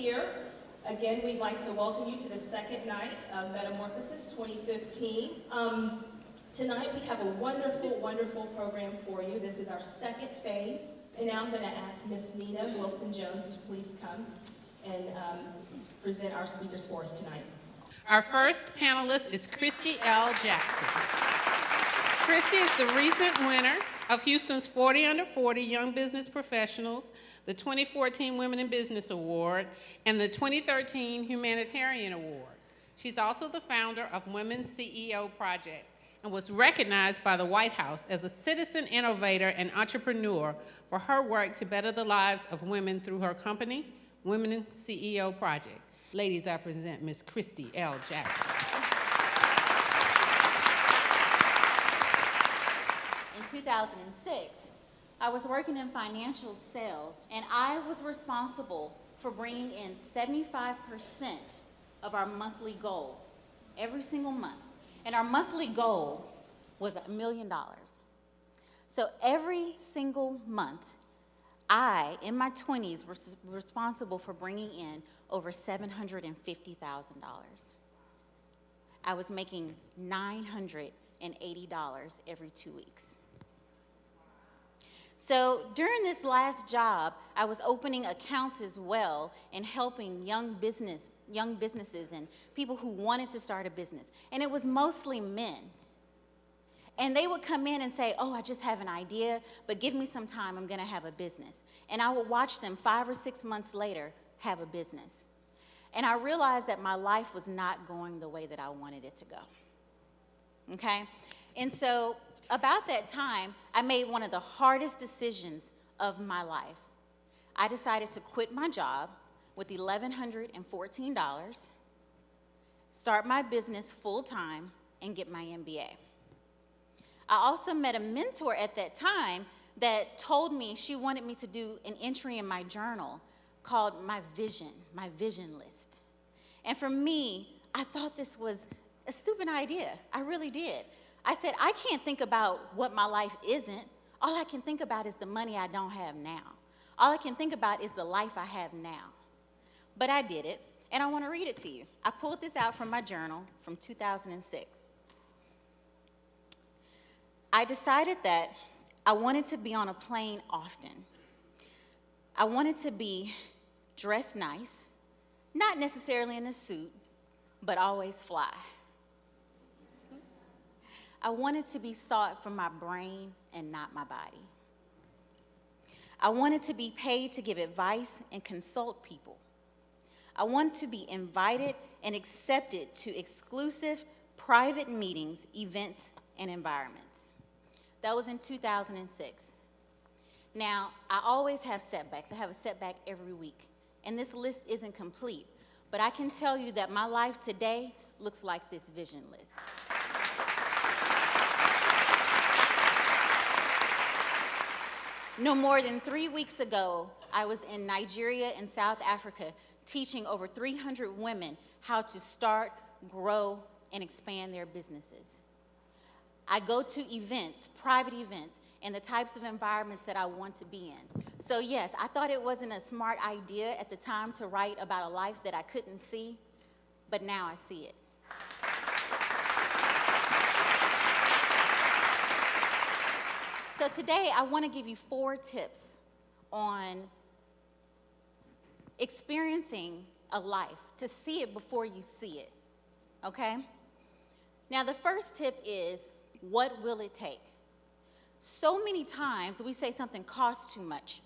here. Again, we'd like to welcome you to the second night of Metamorphosis 2015. Tonight we have a wonderful, wonderful program for you. This is our second phase. And now I'm going to ask Miss Nina Wilson-Jones to please come and present our speakers for us tonight. Our first panelist is Christy L. Jackson. Christy is the recent winner of Houston's 40 Under 40 Young Business Professionals, the 2014 Women in Business Award, and the 2013 Humanitarian Award. She's also the founder of Women's CEO Project and was recognized by the White House as a citizen innovator and entrepreneur for her work to better the lives of women through her company, Women CEO Project. Ladies, I present Ms. Christy L. Jackson. In 2006, I was working in financial sales, and I was responsible for bringing in 75% of our monthly goal every single month. And our monthly goal was $1 million. So every single month, I, in my 20s, was responsible for bringing in over $750,000. I was making $980 every 2 weeks. So during this last job, I was opening accounts as well and helping young businesses and people who wanted to start a business. And it was mostly men. And they would come in and say, oh, I just have an idea, but give me some time, I'm gonna have a business. And I would watch them 5 or 6 months later have a business. And I realized that my life was not going the way that I wanted it to go, okay? And so about that time, I made one of the hardest decisions of my life. I decided to quit my job with $1,114, start my business full-time, and get my MBA. I also met a mentor at that time that told me she wanted me to do an entry in my journal called my vision list. And for me, I thought this was a stupid idea. I really did. I said, I can't think about what my life isn't. All I can think about is the money I don't have now. All I can think about is the life I have now. But I did it, and I want to read it to you. I pulled this out from my journal from 2006. I decided that I wanted to be on a plane often. I wanted to be dressed nice, not necessarily in a suit, but always fly. I wanted to be sought for my brain and not my body. I wanted to be paid to give advice and consult people. I wanted to be invited and accepted to exclusive private meetings, events, and environments. That was in 2006. Now, I always have setbacks. I have a setback every week. And this list isn't complete, but I can tell you that my life today looks like this vision list. No more than 3 weeks ago, I was in Nigeria and South Africa teaching over 300 women how to start, grow, and expand their businesses. I go to events, private events, and the types of environments that I want to be in. So yes, I thought it wasn't a smart idea at the time to write about a life that I couldn't see, but now I see it. So today, I want to give you 4 tips on experiencing a life, to see it before you see it, okay? Now, the first tip is, what will it take? So many times we say something costs too much,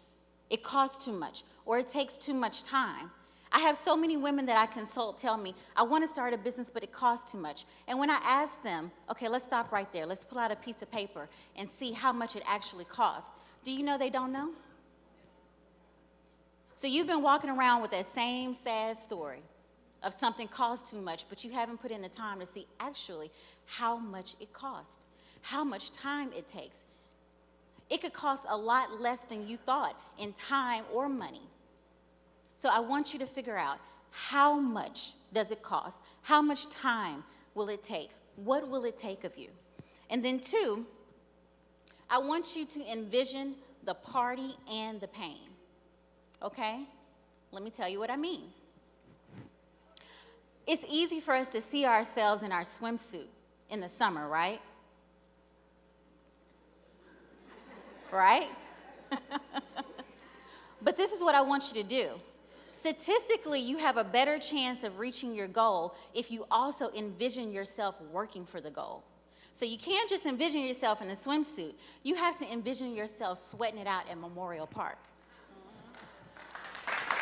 it costs too much, or it takes too much time. I have so many women that I consult tell me, I want to start a business, but it costs too much. And when I ask them, okay, let's stop right there. Let's pull out a piece of paper and see how much it actually costs. Do you know they don't know? So you've been walking around with that same sad story of something costs too much, but you haven't put in the time to see actually how much it costs, how much time it takes. It could cost a lot less than you thought in time or money. So I want you to figure out, how much does it cost? How much time will it take? What will it take of you? And then 2, I want you to envision the party and the pain, okay? Let me tell you what I mean. It's easy for us to see ourselves in our swimsuit in the summer, right? Right? But this is what I want you to do. Statistically, you have a better chance of reaching your goal if you also envision yourself working for the goal. So you can't just envision yourself in a swimsuit. You have to envision yourself sweating it out at Memorial Park.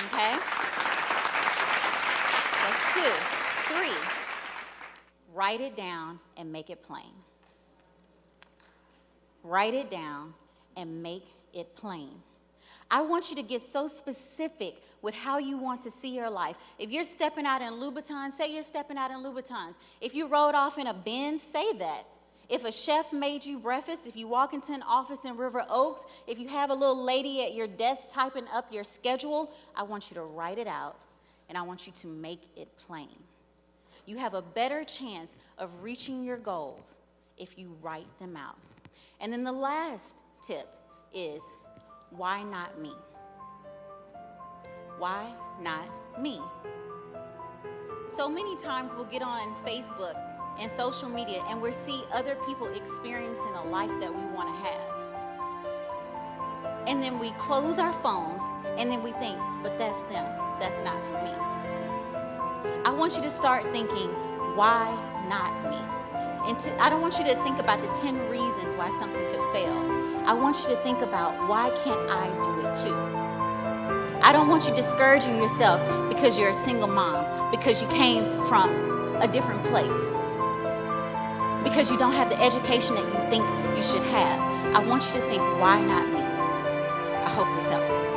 Okay? That's 2. 3, write it down and make it plain. Write it down and make it plain. I want you to get so specific with how you want to see your life. If you're stepping out in Louboutins, say you're stepping out in Louboutins. If you rode off in a Benz, say that. If a chef made you breakfast, if you walk into an office in River Oaks, if you have a little lady at your desk typing up your schedule, I want you to write it out, and I want you to make it plain. You have a better chance of reaching your goals if you write them out. And then the last tip is, why not me? Why not me? So many times we'll get on Facebook and social media and we'll see other people experiencing a life that we want to have. And then we close our phones and then we think, but that's them, that's not for me. I want you to start thinking, why not me? And I don't want you to think about the 10 reasons why something could fail. I want you to think about, why can't I do it too? I don't want you discouraging yourself because you're a single mom, because you came from a different place, because you don't have the education that you think you should have. I want you to think, why not me? I hope this helps.